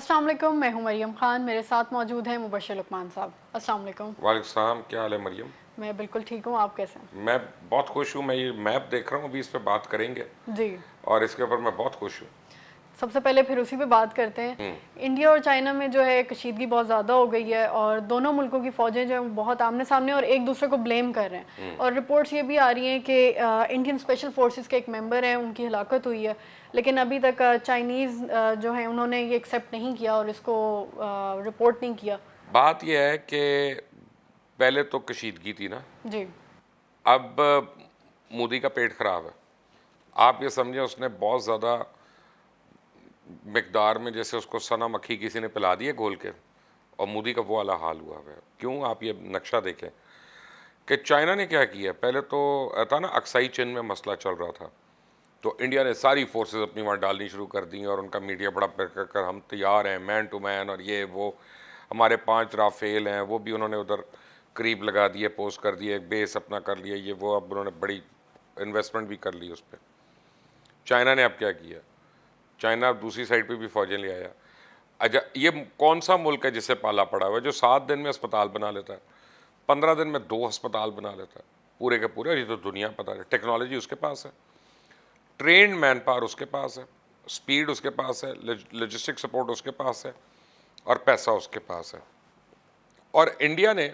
अस्सलाम वालेकुम, मैं हूं मरियम खान। मेरे साथ मौजूद हैं मुबश्शिर लुकमान साहब। अस्सलाम वालेकुम। वालेकुम सलाम, क्या हाल है मरियम? मैं बिल्कुल ठीक हूं, आप कैसे हैं? मैं बहुत खुश हूँ। मैं ये मैप देख रहा हूँ, अभी इस पे बात करेंगे जी। और इसके ऊपर मैं बहुत खुश हूँ। सबसे पहले फिर उसी पे बात करते हैं। इंडिया और चाइना में जो है कशीदगी बहुत ज़्यादा हो गई है और दोनों मुल्कों की फ़ौजें जो हैं बहुत आमने सामने और एक दूसरे को ब्लेम कर रहे हैं। और रिपोर्ट्स ये भी आ रही हैं कि इंडियन स्पेशल फोर्सेस के एक मेंबर हैं, उनकी हलाकत हुई है। लेकिन अभी तक चाइनीज़ जो हैं उन्होंने ये एक्सेप्ट नहीं किया और इसको रिपोर्ट नहीं किया। बात यह है कि पहले तो कशीदगी थी ना, जी। अब मोदी का पेट खराब है। आप ये समझें, उसने बहुत ज़्यादा मिकदार में जैसे उसको सना मक्खी किसी ने पिला दी है घोल के, और मोदी का वो वाला हाल हुआ है। क्यों? आप ये नक्शा देखें कि चाइना ने क्या किया। पहले तो था ना, अक्साई चिन में मसला चल रहा था, तो इंडिया ने सारी फोर्सेस अपनी वहाँ डालनी शुरू कर दी और उनका मीडिया बड़ा कर हम तैयार हैं मैन टू मैन, और ये वो हमारे 5 राफेल हैं, वो भी उन्होंने उधर करीब लगा दिए, पोस्ट कर दिए, एक बेस अपना कर लिया, ये वो। अब उन्होंने बड़ी इन्वेस्टमेंट भी कर ली उस पर। चाइना ने अब क्या किया? चाइना अब दूसरी साइड पे भी फौजें ले आया। अच्छा, ये कौन सा मुल्क है जिसे पाला पड़ा हुआ है, जो 7 दिन में अस्पताल बना लेता है, 15 दिन में 2 अस्पताल बना लेता है पूरे के पूरे? ये तो दुनिया पता है, टेक्नोलॉजी उसके पास है, ट्रेंड मैन पावर उसके पास है, स्पीड उसके पास है, लॉजिस्टिक सपोर्ट उसके पास है, और पैसा उसके पास है। और इंडिया ने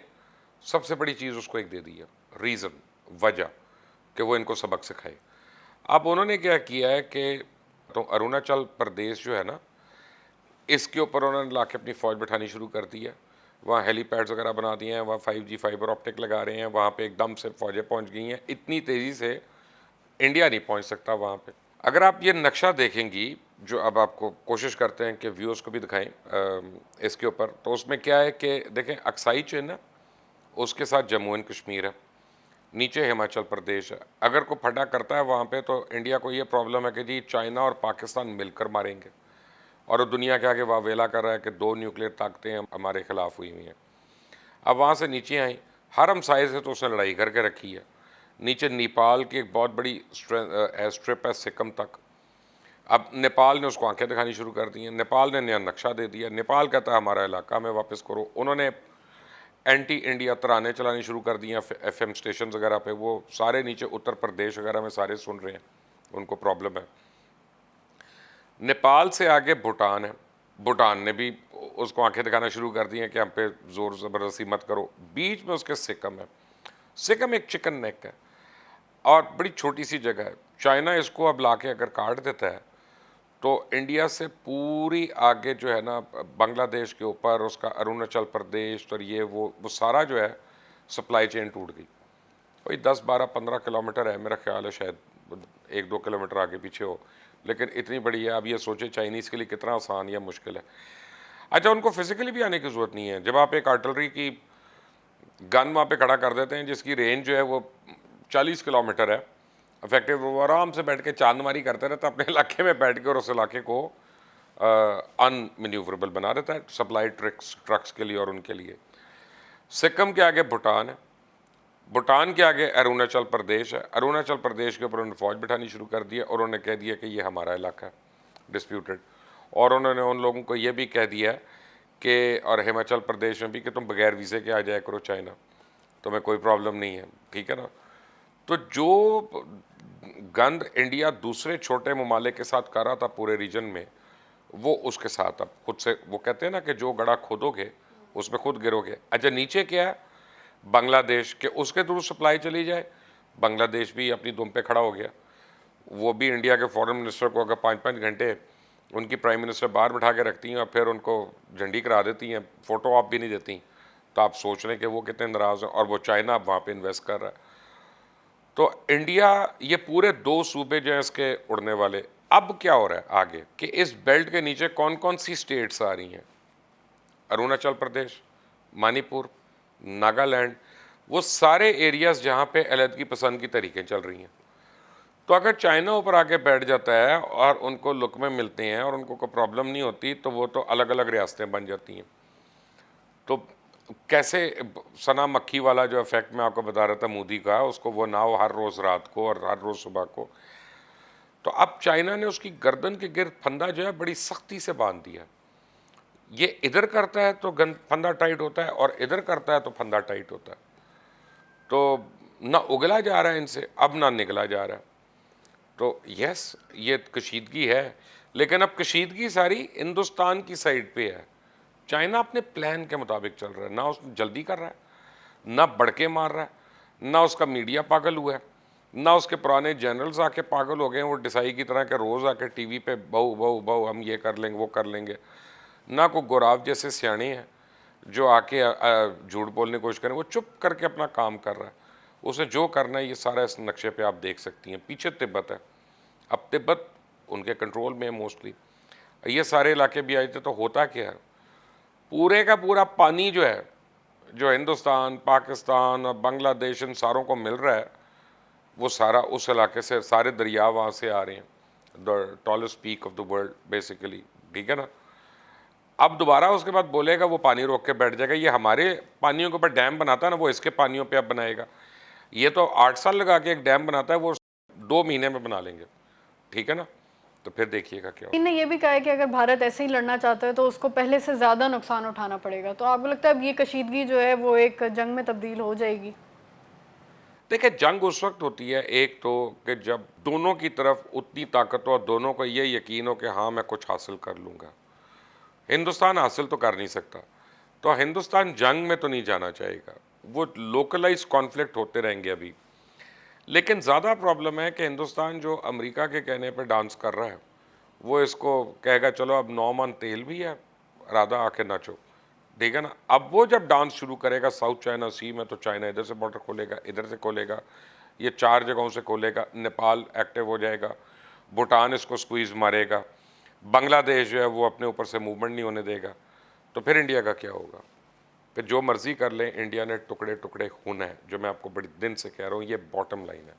सबसे बड़ी चीज़ उसको एक दे दी है, रीज़न, वजह, कि वो इनको सबक सिखाए। अब उन्होंने क्या किया है कि तो अरुणाचल प्रदेश जो है ना, इसके ऊपर उन्होंने ला के अपनी फ़ौज बैठानी शुरू कर दी है। वहाँ हेलीपैड्स वगैरह बना दिए हैं, वहाँ 5G फाइबर ऑप्टिक लगा रहे हैं, वहाँ पे एकदम से फ़ौजें पहुँच गई हैं। इतनी तेज़ी से इंडिया नहीं पहुँच सकता वहाँ पे। अगर आप ये नक्शा देखेंगी, जो अब आपको कोशिश करते हैं कि व्यूअर्स को भी दिखाएं इसके ऊपर, तो उसमें क्या है कि देखें, अक्साई चिन है, उसके साथ जम्मू एंड कश्मीर है, नीचे हिमाचल प्रदेश है। अगर कोई फटा करता है वहाँ पे, तो इंडिया को ये प्रॉब्लम है कि जी चाइना और पाकिस्तान मिलकर मारेंगे, और वो दुनिया के आगे वावेला कर रहा है कि 2 न्यूक्लियर ताकतें हमारे खिलाफ हुई हुई हैं। अब वहाँ से नीचे आई, हर हमसाये से तो उसने लड़ाई करके रखी है। नीचे नेपाल की एक बहुत बड़ी एयर स्ट्रिप है, सिक्किम तक। अब नेपाल ने उसको आंखें दिखानी शुरू कर दी हैं। नेपाल ने नया नक्शा दे दिया। नेपाल कहता है हमारा इलाका में वापस करो। उन्होंने एंटी इंडिया तराने चलानी शुरू कर दिए FM स्टेशन वगैरह पे। वो सारे नीचे उत्तर प्रदेश वगैरह में सारे सुन रहे हैं, उनको प्रॉब्लम है। नेपाल से आगे भूटान है, भूटान ने भी उसको आंखें दिखाना शुरू कर दी हैं कि हम पे ज़ोर ज़बरदस्ती मत करो। बीच में उसके सिक्किम है। सिक्किम एक चिकन नेक है और बड़ी छोटी सी जगह है। चाइना इसको अब लाके अगर काट देता है, तो इंडिया से पूरी आगे जो है ना, बांग्लादेश के ऊपर उसका अरुणाचल प्रदेश और ये वो सारा जो है, सप्लाई चेन टूट गई। वही 10, 12, 15 किलोमीटर है, मेरा ख्याल है, शायद 1, 2 किलोमीटर आगे पीछे हो, लेकिन इतनी बड़ी है। अब ये सोचे चाइनीज़ के लिए कितना आसान या मुश्किल है। अच्छा, उनको फिजिकली भी आने की ज़रूरत नहीं है। जब आप एक आर्टिलरी की गन वहाँ पे खड़ा कर देते हैं जिसकी रेंज जो है वो 40 किलोमीटर है, इफेक्टिव, वो आराम से बैठ के चांदमारी करते रहता है अपने इलाके में बैठ के, और उस इलाके को अनमैन्यूवरेबल बना देता है सप्लाई ट्रक्स के लिए और उनके लिए। सिक्किम के आगे भूटान है, भूटान के आगे अरुणाचल प्रदेश है। अरुणाचल प्रदेश के ऊपर उन्होंने फ़ौज बिठानी शुरू कर दी है और उन्होंने कह दिया कि ये हमारा इलाका है, डिस्प्यूटेड। और उन्होंने उन लोगों को ये भी कह दिया कि, और हिमाचल प्रदेश में भी, कि तुम बगैर वीज़े के आ जाया करो चाइना, तुम्हें कोई प्रॉब्लम नहीं है, ठीक है ना। तो जो गंद इंडिया दूसरे छोटे ममालिक के साथ कर रहा था पूरे रीजन में, वो उसके साथ अब खुद से, वो कहते हैं ना कि जो गड़ा खोदोगे उसमें खुद गिरोगे। अच्छा, नीचे क्या है? बांग्लादेश के, उसके थ्रू सप्लाई चली जाए। बांग्लादेश भी अपनी दुम पे खड़ा हो गया। वो भी इंडिया के फॉरेन मिनिस्टर को अगर 5-5 घंटे उनकी प्राइम मिनिस्टर बाहर बैठा के रखती हैं और फिर उनको झंडी करा देती हैं, फ़ोटो आप भी नहीं देती, तो आप सोच लें कि वो कितने नाराज़ हैं। और वो चाइना अब वहाँ पे इन्वेस्ट कर रहा है। तो इंडिया, ये पूरे 2 सूबे जो हैं इसके उड़ने वाले। अब क्या हो रहा है आगे कि इस बेल्ट के नीचे कौन कौन सी स्टेट्स आ रही हैं? अरुणाचल प्रदेश, मणिपुर, नागालैंड, वो सारे एरियाज़ जहाँ पे अलहदगी पसंद की तरीकें चल रही हैं। तो अगर चाइना ऊपर आके बैठ जाता है और उनको लुक़मे मिलते हैं और उनको कोई प्रॉब्लम नहीं होती, तो वो तो अलग अलग रियासतें बन जाती हैं। तो कैसे सना मक्खी वाला जो इफेक्ट मैं आपको बता रहा था मोदी का, उसको वो ना हो हर रोज़ रात को और हर रोज़ सुबह को। तो अब चाइना ने उसकी गर्दन के गिर्द फंदा जो है बड़ी सख्ती से बांध दिया। ये इधर करता है तो गन फंदा टाइट होता है, और इधर करता है तो फंदा टाइट होता है। तो ना उगला जा रहा है इनसे, अब ना निकला जा रहा है। तो यस, ये कशीदगी है, लेकिन अब कशीदगी सारी हिंदुस्तान की साइड पे है। चाइना अपने प्लान के मुताबिक चल रहा है, ना उसने जल्दी कर रहा है, ना बढ़के मार रहा है, ना उसका मीडिया पागल हुआ है, ना उसके पुराने जनरल्स आके पागल हो गए हैं वो डिसाई की तरह के रोज़ आके टीवी पे बहु बहु बहु हम ये कर लेंगे वो कर लेंगे, ना को गोराव जैसे सियाणे हैं जो आके झूठ बोलने की कोशिश करें। वो चुप करके अपना काम कर रहा है, उसे जो करना है ये सारा इस नक्शे पे आप देख सकती हैं। पीछे तिब्बत है, अब तिब्बत उनके कंट्रोल में है मोस्टली। ये सारे इलाके भी आए थे, तो होता क्या है, पूरे का पूरा पानी जो है, जो हिंदुस्तान, पाकिस्तान और बांग्लादेश इन सारों को मिल रहा है, वो सारा उस इलाके से, सारे दरिया वहाँ से आ रहे हैं, the tallest peak of the world basically, ठीक है ना। अब दोबारा उसके बाद बोलेगा वो पानी रोक के बैठ जाएगा, ये हमारे पानियों के ऊपर डैम बनाता है ना, वो इसके पानियों पे अब बनाएगा। ये तो 8 साल लगा के एक डैम बनाता है, वो 2 महीने में बना लेंगे, ठीक है ना। तो फिर देखिएगा क्या होगा। चीन ने ये भी कहा है कि अगर भारत ऐसे ही लड़ना चाहता है तो उसको पहले से ज़्यादा नुकसान उठाना पड़ेगा। तो आपको लगता है अब ये कशीदगी जो है वो एक जंग में तब्दील हो जाएगी? देखिए, जंग उस वक्त होती है एक तो कि जब दोनों की तरफ उतनी ताकत हो और दोनों को ये यकीन हो कि हाँ मैं कुछ हासिल कर लूँगा। हिंदुस्तान हासिल तो कर नहीं सकता, तो हिंदुस्तान जंग में तो नहीं जाना चाहेगा, वो लोकलाइज कॉन्फ्लिक्ट होते रहेंगे अभी। लेकिन ज़्यादा प्रॉब्लम है कि हिंदुस्तान जो अमेरिका के कहने पे डांस कर रहा है, वो इसको कहेगा चलो अब 9 मन तेल भी है, राधा आके नाचो, ठीक है ना। अब वो जब डांस शुरू करेगा साउथ चाइना सी में, तो चाइना इधर से बॉर्डर खोलेगा, इधर से खोलेगा, ये 4 जगहों से खोलेगा, नेपाल एक्टिव हो जाएगा, भूटान इसको स्क्वीज मारेगा, बांग्लादेश जो है वो अपने ऊपर से मूवमेंट नहीं होने देगा। तो फिर इंडिया का क्या होगा? फिर जो मर्जी कर लें, इंडिया ने टुकड़े टुकड़े होना है, जो मैं आपको बड़े दिन से कह रहा हूँ, ये बॉटम लाइन है।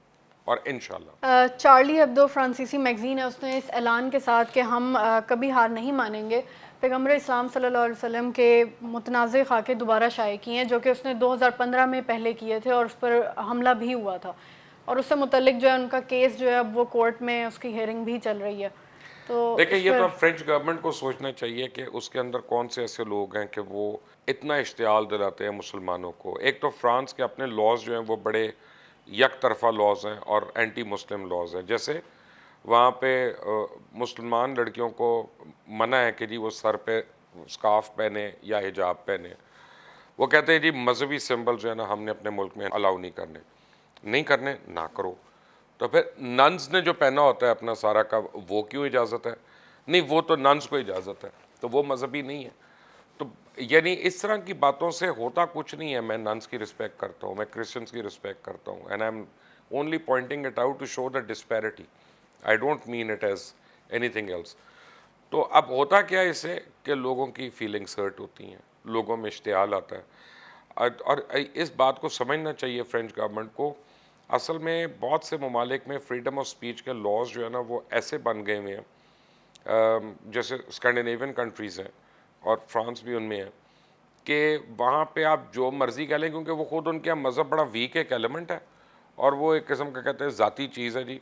और इंशाल्लाह चार्ली हेब्दो फ्रांसीसी मैगजीन है, उसने इस ऐलान के साथ कि हम कभी हार नहीं मानेंगे, पैगम्बर इस्लाम सल्लल्लाहु अलैहि वसल्लम के मुतनाज़ खाके दोबारा शाये किए हैं, जो कि उसने 2015 में पहले किए थे और उस पर हमला भी हुआ था, और उससे मुतल्लिक जो है उनका केस जो है अब वो कोर्ट में उसकी हियरिंग भी चल रही है। तो देखिए, इस ये तो पर अब फ्रेंच गवर्नमेंट को सोचना चाहिए कि उसके अंदर कौन से ऐसे लोग हैं कि वो इतना इश्तियाल दिलाते हैं मुसलमानों को। एक तो फ्रांस के अपने लॉज जो हैं वो बड़े यक तरफा लॉज हैं और एंटी मुस्लिम लॉज हैं। जैसे वहाँ पे मुसलमान लड़कियों को मना है कि जी वो सर पे स्कार्फ पहने या हिजाब पहने। वो कहते हैं जी मजहबी सिंबल जो है ना हमने अपने मुल्क में अलाउ नहीं करने, नहीं करने ना करो। तो फिर नन्स ने जो पहना होता है अपना सारा का, वो क्यों इजाज़त है? नहीं, वो तो नन्स को इजाज़त है, तो वो मजहबी नहीं है। तो यानी इस तरह की बातों से होता कुछ नहीं है। मैं नन्स की रिस्पेक्ट करता हूँ, मैं क्रिश्चियंस की रिस्पेक्ट करता हूँ, and I am only pointing it out to show the disparity. I don't mean it as anything else. तो अब होता क्या है इससे कि लोगों की फीलिंग्स हर्ट होती हैं, लोगों में इश्तियाल आता है। और इस बात को समझना चाहिए फ्रेंच गवर्नमेंट को। असल में बहुत से ममालिक में फ्रीडम ऑफ स्पीच के लॉज जो है ना वो ऐसे बन गए हुए हैं, जैसे स्कैंडिनेवियन कंट्रीज़ हैं और फ्रांस भी उनमें है, कि वहाँ पे आप जो मर्ज़ी कह लें, क्योंकि वो ख़ुद उनके यहाँ मज़हब बड़ा वीक एक एलिमेंट है, और वो एक किस्म का कहते हैं ज़ाती चीज़ है जी।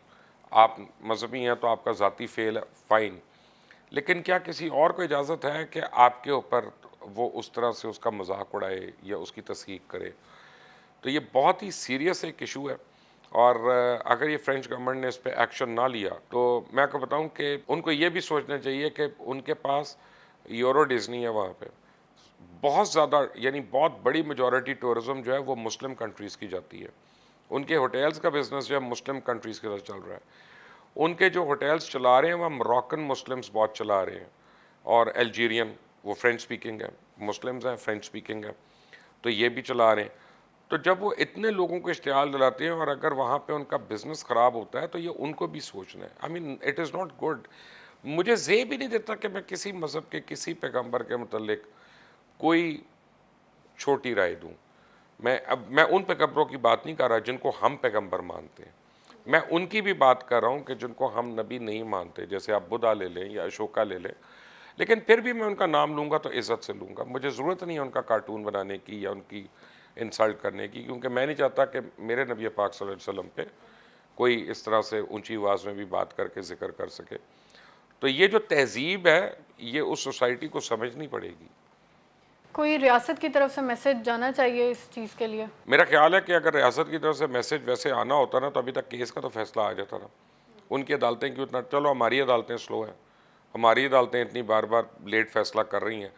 आप मजहबी हैं तो आपका ज़ाती फेल है, फ़ाइन। लेकिन क्या किसी और को इजाज़त है कि आपके ऊपर वो उस तरह से उसका मजाक उड़ाए या उसकी तस्दीक करे? तो ये बहुत ही सीरियस एक इशू है, और अगर ये फ्रेंच गवर्नमेंट ने इस पर एक्शन ना लिया तो मैं आपको बताऊं कि उनको ये भी सोचना चाहिए कि उनके पास यूरो डिज़नी है, वहाँ पे बहुत ज़्यादा यानी बहुत बड़ी मेजॉरिटी टूरिज़्म जो है वो मुस्लिम कंट्रीज़ की जाती है। उनके होटल्स का बिज़नेस जो है मुस्लिम कंट्रीज़ के साथ चल रहा है। उनके जो होटल्स चला रहे हैं वह मोरक्कन मुस्लिम्स बहुत चला रहे हैं, और अल्जीरियन, वो फ्रेंच स्पीकिंग है, मुस्लिम्स हैं फ्रेंच स्पीकिंग है, तो ये भी चला रहे हैं। तो जब वो इतने लोगों को इश्तियाल दिलाते हैं और अगर वहाँ पे उनका बिजनेस ख़राब होता है तो ये उनको भी सोचना है। I mean it is not good. मुझे ज़े भी नहीं देता कि मैं किसी मज़हब के किसी पैगम्बर के मुतल्लिक कोई छोटी राय दूँ। मैं उन पैगम्बरों की बात नहीं कर रहा जिनको हम पैगम्बर मानते हैं, मैं उनकी भी बात कर रहा हूँ कि जिनको हम नबी नहीं मानते, जैसे आप बुद्धा ले लें या अशोका ले लें। लेकिन फिर भी मैं उनका नाम लूँगा तो इज़्ज़त से लूँगा। मुझे ज़रूरत नहीं है उनका कार्टून बनाने की या उनकी इंसल्ट करने की, क्योंकि मैं नहीं चाहता कि मेरे नबी पाक सल्लल्लाहु अलैहि वसल्लम पे कोई इस तरह से ऊंची आवाज़ में भी बात करके ज़िक्र कर सके। तो ये जो तहज़ीब है ये उस सोसाइटी को समझनी पड़ेगी। कोई रियासत की तरफ से मैसेज जाना चाहिए इस चीज़ के लिए? मेरा ख्याल है कि अगर रियासत की तरफ से मैसेज वैसे आना होता ना तो अभी तक केस का तो फैसला आ जाता ना। उनकी अदालतें क्यों इतना, चलो हमारी अदालतें स्लो हैं, हमारी अदालतें इतनी बार बार लेट फैसला कर रही हैं,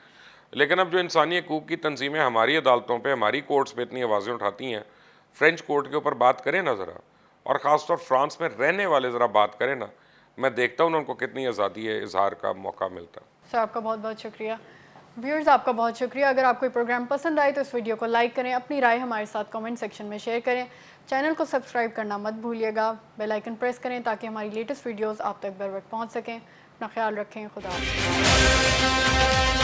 लेकिन अब जो इंसानी हकूक़ की तंजीमें हमारी अदालतों पे, हमारी कोर्ट्स पे इतनी आवाज़ें उठाती हैं, फ्रेंच कोर्ट के ऊपर बात करें ना ज़रा, और ख़ासतौर फ्रांस में रहने वाले ज़रा बात करें ना, मैं देखता हूँ ना उनको कितनी आज़ादी है, इजहार का मौका मिलता है। सर आपका बहुत बहुत शुक्रिया। व्यूअर्स आपका बहुत शुक्रिया। अगर आपको ये प्रोग्राम पसंद आए तो इस वीडियो को लाइक करें, अपनी राय हमारे साथ कमेंट सेक्शन में शेयर करें, चैनल को सब्सक्राइब करना मत भूलिएगा, बेल आइकन प्रेस करें ताकि हमारी लेटेस्ट वीडियोस आप तक बर वक्त पहुँच सकें। अपना ख्याल रखें, खुदा हाफ़िज़।